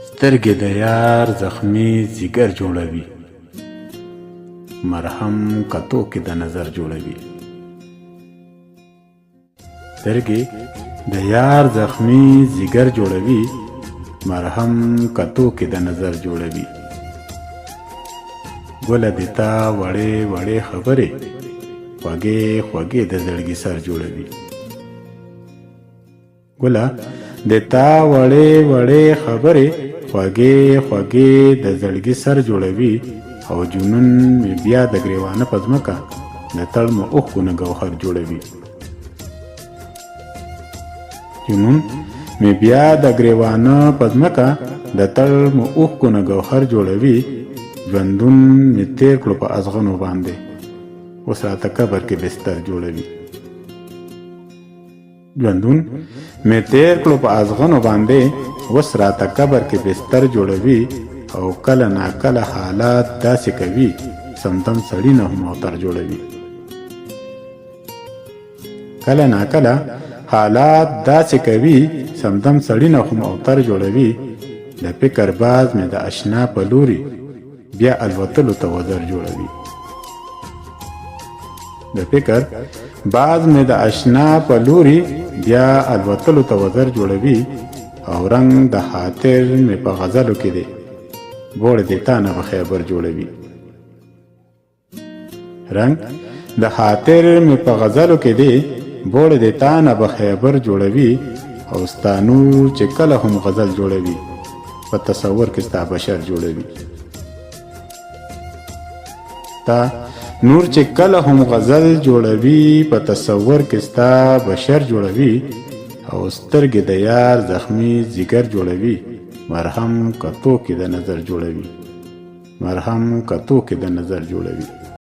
سترګې د یار زخمي ځیګر جوړوي، مرهم کتو کې د نظر جوړوي. سترګې د یار زخمي ځیګر جوړوي، مرهم کتو کې د نظر جوړوي. ګله د تا وړې وړې خبرې، خوږې خوږې د زړګي سر جوړوي. ګله د تا وړې وړې خبرې، خوږې خوږې د زړګي سر جوړوي. او جنون مې بیا د ګریوانه په ځمکه، د تړمو اوښکو نه ګوهر جوړوي. جنون مې بیا د ګریوانه په ځمکه، د تړمو اوښکو نه ګوهر جوړوي. ژوندون مې تیر کړو په ازغنو باندې، اوس راته قبر کې بستر جوړوي. ژوندون مې تیر کړو په ازغنو باندې، اوس راته قبر کې بستر جوړوي. او کله ناکله حالات داسې کوي، سمدم سړی نه هم اوتر جوړوي. کله ناکله حالات داسې کوي، سمدم سړی نه هم اوتر جوړوي. د فکر باز مې د اشنا په لوري، بیا الوتلو ته وزر جوړوي. د فکر باز مې د اشنا په لوري، بیا الوتلو ته وزر جوړوي. او رنگ د خاطر مې په غزلو کې دی، بوړ د تا نه به خیبر جوړوي. رنگ د خاطر مې په غزلو کې دی، بوړ د تا نه به خیبر جوړوي. او ستا نور چې کله هم غزل جوړوي، په تصور کې ستا بشر جوړوي. تا نور چې کله هم غزل جوړوي، په تصور کې ستا بشر جوړوي. او سترګې د یار زخمي ځیګر جوړوي، مرهم کتو کې د نظر جوړوي. مرهم کتو کې د نظر جوړوي.